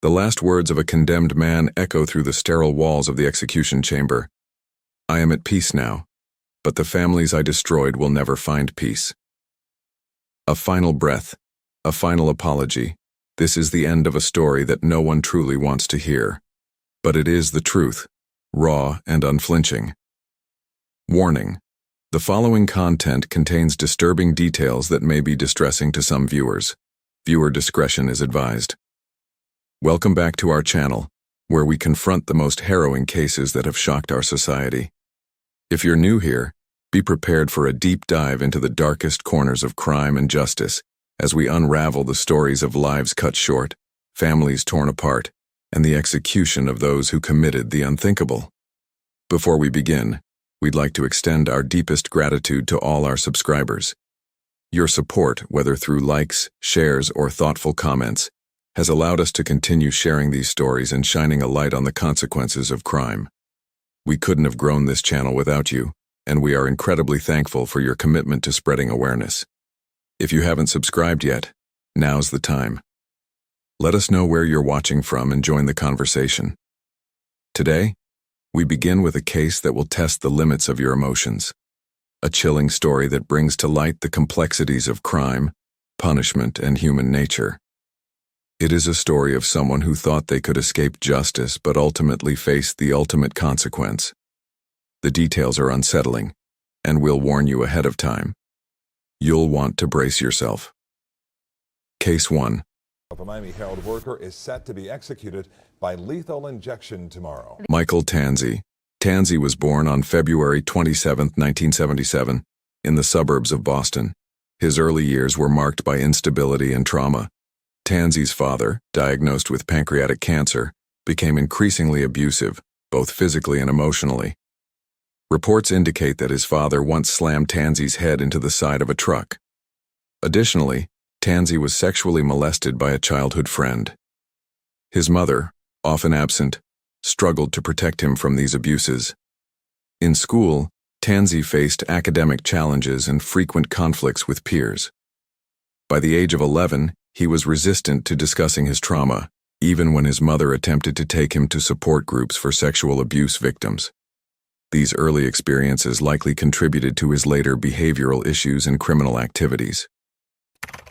The last words of a condemned man echo through the sterile walls of the execution chamber. I am at peace now, but the families I destroyed will never find peace. A final breath, a final apology. This is the end of a story that no one truly wants to hear. But it is the truth, raw and unflinching. Warning: the following content contains disturbing details that may be distressing to some viewers. Viewer discretion is advised. Welcome back to our channel, where we confront the most harrowing cases that have shocked our society. If you're new here, be prepared for a deep dive into the darkest corners of crime and justice as we unravel the stories of lives cut short, families torn apart, and the execution of those who committed the unthinkable. Before we begin, we'd like to extend our deepest gratitude to all our subscribers. Your support, whether through likes, shares, or thoughtful comments, has allowed us to continue sharing these stories and shining a light on the consequences of crime. We couldn't have grown this channel without you, and we are incredibly thankful for your commitment to spreading awareness. If you haven't subscribed yet, now's the time. Let us know where you're watching from and join the conversation. Today, we begin with a case that will test the limits of your emotions. A chilling story that brings to light the complexities of crime, punishment, and human nature. It is a story of someone who thought they could escape justice but ultimately faced the ultimate consequence. The details are unsettling, and we'll warn you ahead of time. You'll want to brace yourself. Case 1. A Miami Herald worker is set to be executed by lethal injection tomorrow. Michael Tanzi. Tanzi was born on February 27, 1977, in the suburbs of Boston. His early years were marked by instability and trauma. Tanzi's father, diagnosed with pancreatic cancer, became increasingly abusive, both physically and emotionally. Reports indicate that his father once slammed Tanzi's head into the side of a truck. Additionally, Tanzi was sexually molested by a childhood friend. His mother, often absent, struggled to protect him from these abuses. In school, Tanzi faced academic challenges and frequent conflicts with peers. By the age of 11, he was resistant to discussing his trauma, even when his mother attempted to take him to support groups for sexual abuse victims. These early experiences likely contributed to his later behavioral issues and criminal activities.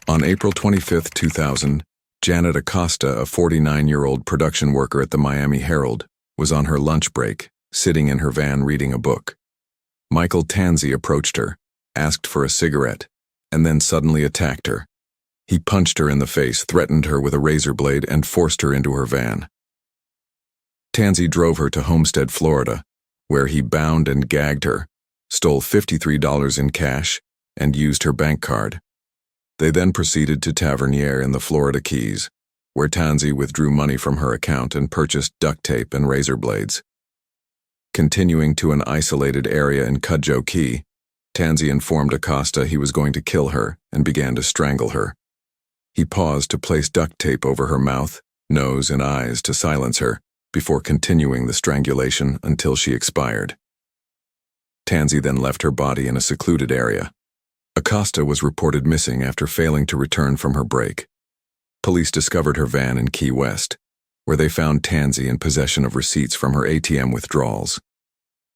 On April 25, 2000, Janet Acosta, a 49-year-old production worker at the Miami Herald, was on her lunch break, sitting in her van reading a book. Michael Tanzi approached her, asked for a cigarette, and then suddenly attacked her. He punched her in the face, threatened her with a razor blade, and forced her into her van. Tanzi drove her to Homestead, Florida, where he bound and gagged her, stole $53 in cash, and used her bank card. They then proceeded to Tavernier in the Florida Keys, where Tanzi withdrew money from her account and purchased duct tape and razor blades. Continuing to an isolated area in Cudjoe Key, Tanzi informed Acosta he was going to kill her and began to strangle her. He paused to place duct tape over her mouth, nose, and eyes to silence her, before continuing the strangulation until she expired. Tanzi then left her body in a secluded area. Acosta was reported missing after failing to return from her break. Police discovered her van in Key West, where they found Tanzi in possession of receipts from her ATM withdrawals.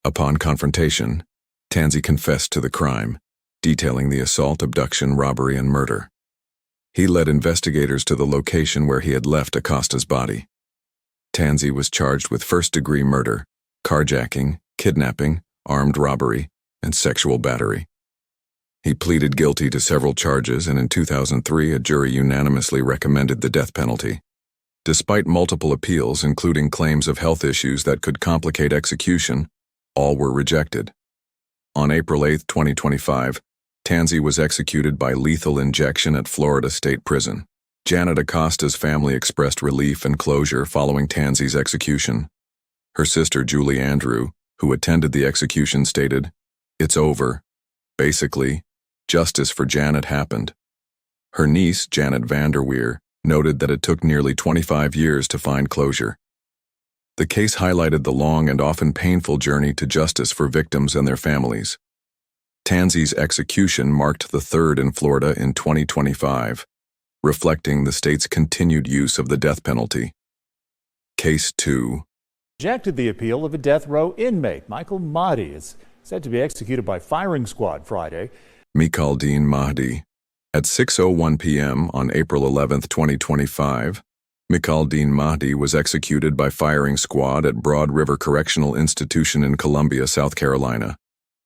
Upon confrontation, Tanzi confessed to the crime, detailing the assault, abduction, robbery, and murder. He led investigators to the location where he had left Acosta's body. Tanzi was charged with first-degree murder, carjacking, kidnapping, armed robbery, and sexual battery. He pleaded guilty to several charges, and in 2003 a jury unanimously recommended the death penalty. Despite multiple appeals, including claims of health issues that could complicate execution, all were rejected. On April 8, 2025, Tanzi was executed by lethal injection at Florida State Prison. Janet Acosta's family expressed relief and closure following Tanzi's execution. Her sister, Julie Andrew, who attended the execution, stated, "It's over. Basically, justice for Janet happened." Her niece, Janet Vanderweer, noted that it took nearly 25 years to find closure. The case highlighted the long and often painful journey to justice for victims and their families. Tanzi's execution marked the third in Florida in 2025, reflecting the state's continued use of the death penalty. Case 2. Rejected the appeal of a death row inmate. Michael Mahdi is said to be executed by firing squad Friday. Mikal Deen Mahdi. At 6:01 p.m. on April 11, 2025, Mikal Deen Mahdi was executed by firing squad at Broad River Correctional Institution in Columbia, South Carolina.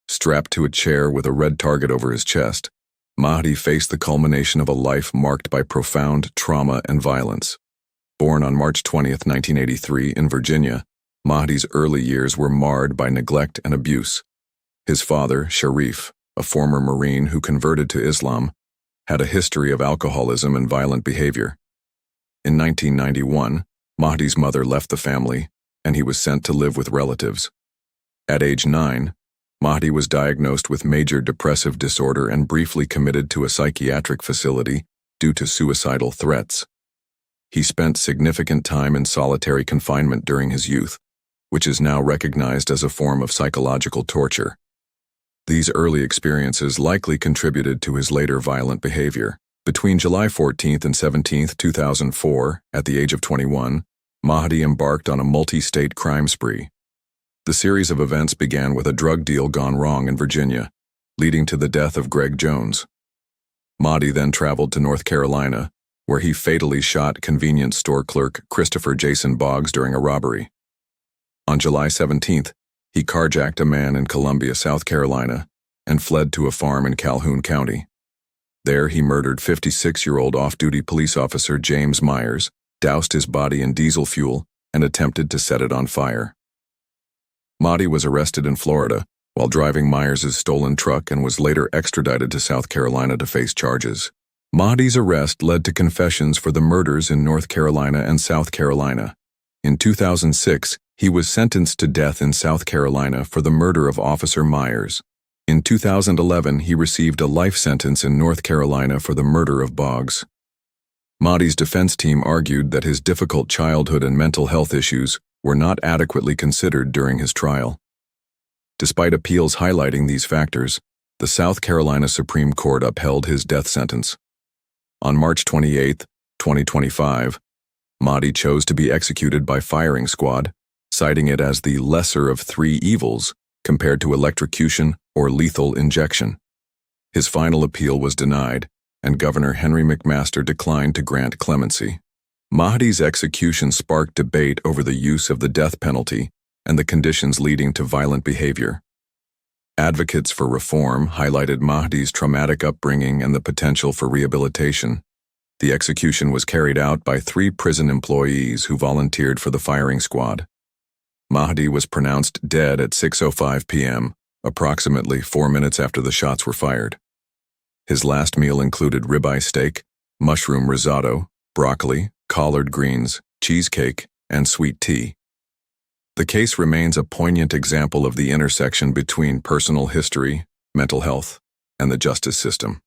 Strapped to a chair with a red target over his chest, Mahdi faced the culmination of a life marked by profound trauma and violence. Born on March 20, 1983, in Virginia, Mahdi's early years were marred by neglect and abuse. His father, Sharif, a former Marine who converted to Islam, had a history of alcoholism and violent behavior. In 1991, Mahdi's mother left the family, and he was sent to live with relatives. At age 9, Mahdi was diagnosed with major depressive disorder and briefly committed to a psychiatric facility due to suicidal threats. He spent significant time in solitary confinement during his youth, which is now recognized as a form of psychological torture. These early experiences likely contributed to his later violent behavior. Between July 14 and 17, 2004, at the age of 21, Mahdi embarked on a multi-state crime spree. The series of events began with a drug deal gone wrong in Virginia, leading to the death of Greg Jones. Mahdi then traveled to North Carolina, where he fatally shot convenience store clerk Christopher Jason Boggs during a robbery. On July 17th, he carjacked a man in Columbia, South Carolina, and fled to a farm in Calhoun County. There, he murdered 56-year-old off-duty police officer James Myers, doused his body in diesel fuel, and attempted to set it on fire. Mahdi was arrested in Florida while driving Myers' stolen truck and was later extradited to South Carolina to face charges. Mahdi's arrest led to confessions for the murders in North Carolina and South Carolina. In 2006, he was sentenced to death in South Carolina for the murder of Officer Myers. In 2011, he received a life sentence in North Carolina for the murder of Boggs. Mahdi's defense team argued that his difficult childhood and mental health issues were not adequately considered during his trial. Despite appeals highlighting these factors, the South Carolina Supreme Court upheld his death sentence. On March 28, 2025, Mahdi chose to be executed by firing squad, citing it as the lesser of three evils compared to electrocution or lethal injection. His final appeal was denied, and Governor Henry McMaster declined to grant clemency. Mahdi's execution sparked debate over the use of the death penalty and the conditions leading to violent behavior. Advocates for reform highlighted Mahdi's traumatic upbringing and the potential for rehabilitation. The execution was carried out by 3 prison employees who volunteered for the firing squad. Mahdi was pronounced dead at 6:05 p.m., approximately 4 minutes after the shots were fired. His last meal included ribeye steak, mushroom risotto, broccoli, collard greens, cheesecake, and sweet tea. The case remains a poignant example of the intersection between personal history, mental health, and the justice system.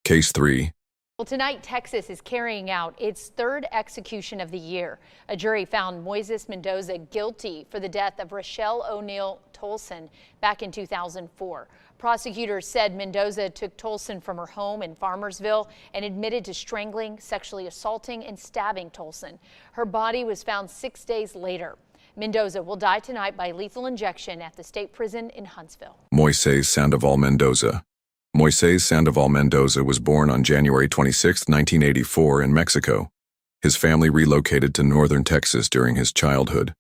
Case 3. Well, tonight, Texas is carrying out its 3rd execution of the year. A jury found Moisés Mendoza guilty for the death of Rochelle O'Neal Tolson back in 2004. Prosecutors said Mendoza took Tolson from her home in Farmersville and admitted to strangling, sexually assaulting, and stabbing Tolson. Her body was found 6 days later. Mendoza will die tonight by lethal injection at the state prison in Huntsville. Moisés Sandoval Mendoza. Moisés Sandoval Mendoza was born on January 26, 1984 in Mexico. His family relocated to northern Texas during his childhood.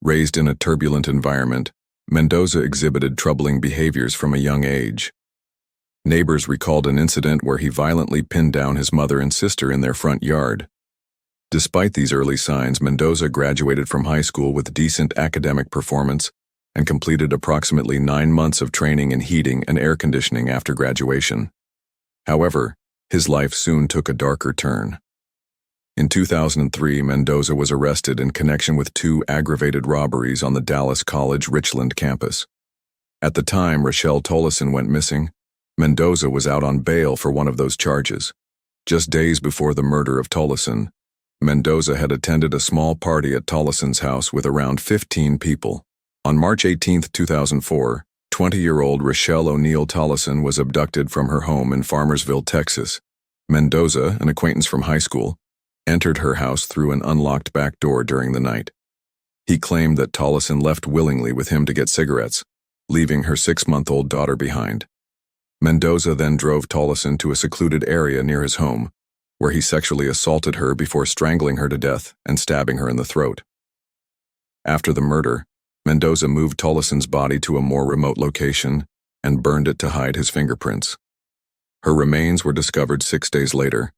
Raised in a turbulent environment, Mendoza exhibited troubling behaviors from a young age. Neighbors recalled an incident where he violently pinned down his mother and sister in their front yard. Despite these early signs, Mendoza graduated from high school with decent academic performance and completed approximately 9 months of training in heating and air conditioning after graduation. However, his life soon took a darker turn. In 2003, Mendoza was arrested in connection with 2 aggravated robberies on the Dallas College Richland campus. At the time Rochelle Tolson went missing, Mendoza was out on bail for one of those charges. Just days before the murder of Tolson, Mendoza had attended a small party at Tolson's house with around 15 people. On March 18, 2004, 20-year-old Rochelle O'Neal Tolson was abducted from her home in Farmersville, Texas. Mendoza, an acquaintance from high school, entered her house through an unlocked back door during the night. He claimed that Tollison left willingly with him to get cigarettes, leaving her 6-month-old daughter behind. Mendoza then drove Tollison to a secluded area near his home, where he sexually assaulted her before strangling her to death and stabbing her in the throat. After the murder, Mendoza moved Tollison's body to a more remote location and burned it to hide his fingerprints. Her remains were discovered 6 days later,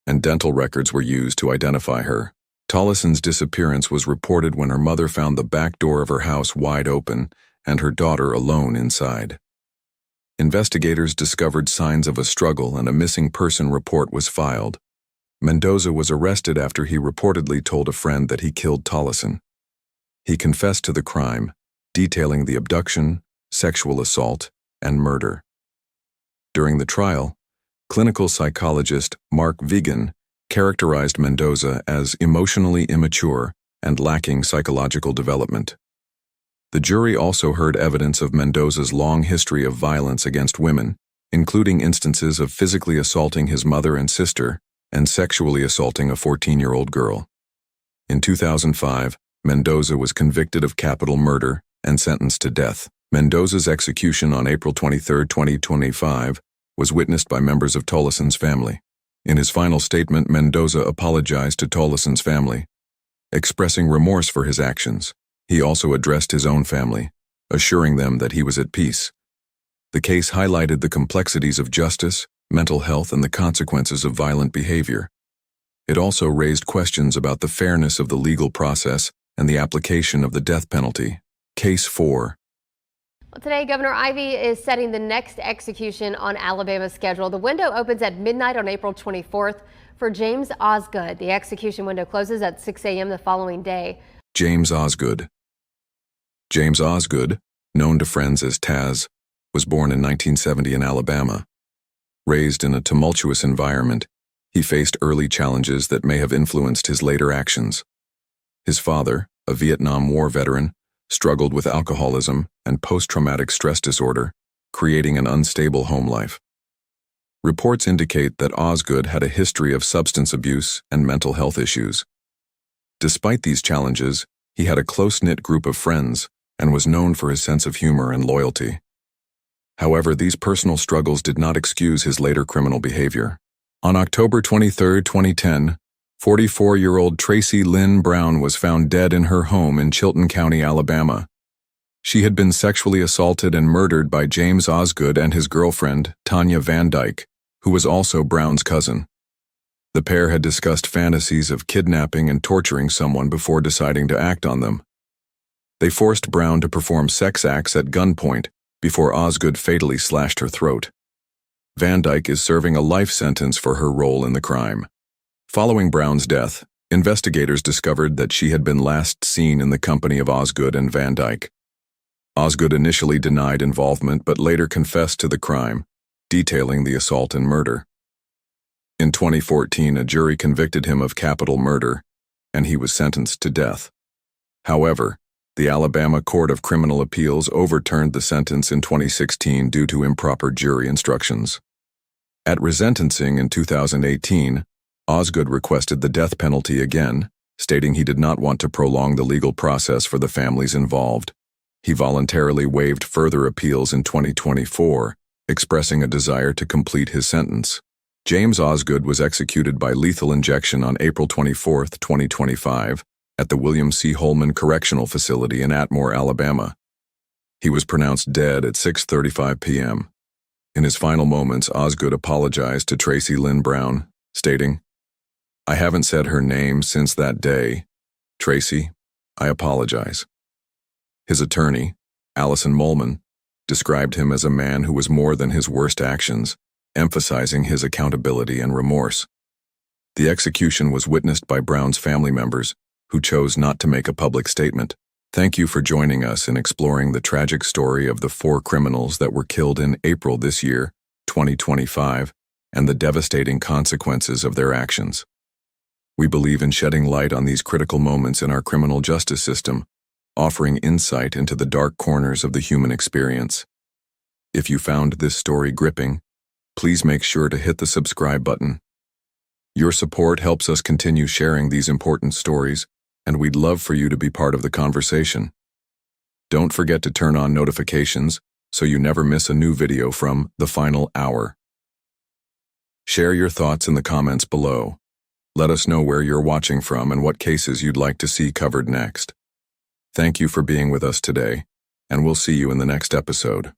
and dental records were used to identify her. Tollison's disappearance was reported when her mother found the back door of her house wide open and her daughter alone inside. Investigators discovered signs of a struggle and a missing person report was filed. Mendoza was arrested after he reportedly told a friend that he killed Tollison. He confessed to the crime, detailing the abduction, sexual assault, and murder. During the trial, clinical psychologist Mark Vigan characterized Mendoza as emotionally immature and lacking psychological development. The jury also heard evidence of Mendoza's long history of violence against women, including instances of physically assaulting his mother and sister and sexually assaulting a 14-year-old girl. In 2005, Mendoza was convicted of capital murder and sentenced to death. Mendoza's execution on April 23, 2025, was witnessed by members of Tollison's family. In his final statement, Mendoza apologized to Tollison's family, expressing remorse for his actions. He also addressed his own family, assuring them that he was at peace. The case highlighted the complexities of justice, mental health, and the consequences of violent behavior. It also raised questions about the fairness of the legal process and the application of the death penalty. Case 4. Well, today, Governor Ivey is setting the next execution on Alabama's schedule. The window opens at midnight on April 24th for James Osgood. The execution window closes at 6 a.m. the following day. James Osgood. James Osgood, known to friends as Taz, was born in 1970 in Alabama. Raised in a tumultuous environment, he faced early challenges that may have influenced his later actions. His father, a Vietnam War veteran, struggled with alcoholism and post-traumatic stress disorder, creating an unstable home life. Reports indicate that Osgood had a history of substance abuse and mental health issues. Despite these challenges, he had a close-knit group of friends and was known for his sense of humor and loyalty. However, these personal struggles did not excuse his later criminal behavior. On October 23, 2010, 44-year-old Tracy Lynn Brown was found dead in her home in Chilton County, Alabama. She had been sexually assaulted and murdered by James Osgood and his girlfriend, Tanya Van Dyke, who was also Brown's cousin. The pair had discussed fantasies of kidnapping and torturing someone before deciding to act on them. They forced Brown to perform sex acts at gunpoint before Osgood fatally slashed her throat. Van Dyke is serving a life sentence for her role in the crime. Following Brown's death, investigators discovered that she had been last seen in the company of Osgood and Van Dyke. Osgood initially denied involvement but later confessed to the crime, detailing the assault and murder. In 2014, a jury convicted him of capital murder, and he was sentenced to death. However, the Alabama Court of Criminal Appeals overturned the sentence in 2016 due to improper jury instructions. At resentencing in 2018, Osgood requested the death penalty again, stating he did not want to prolong the legal process for the families involved. He voluntarily waived further appeals in 2024, expressing a desire to complete his sentence. James Osgood was executed by lethal injection on April 24, 2025, at the William C. Holman Correctional Facility in Atmore, Alabama. He was pronounced dead at 6:35 p.m. In his final moments, Osgood apologized to Tracy Lynn Brown, stating, "I haven't said her name since that day. Tracy, I apologize." His attorney, Allison Molman, described him as a man who was more than his worst actions, emphasizing his accountability and remorse. The execution was witnessed by Brown's family members, who chose not to make a public statement. Thank you for joining us in exploring the tragic story of the 4 criminals that were killed in April this year, 2025, and the devastating consequences of their actions. We believe in shedding light on these critical moments in our criminal justice system, offering insight into the dark corners of the human experience. If you found this story gripping, please make sure to hit the subscribe button. Your support helps us continue sharing these important stories, and we'd love for you to be part of the conversation. Don't forget to turn on notifications so you never miss a new video from The Final Hour. Share your thoughts in the comments below. Let us know where you're watching from and what cases you'd like to see covered next. Thank you for being with us today, and we'll see you in the next episode.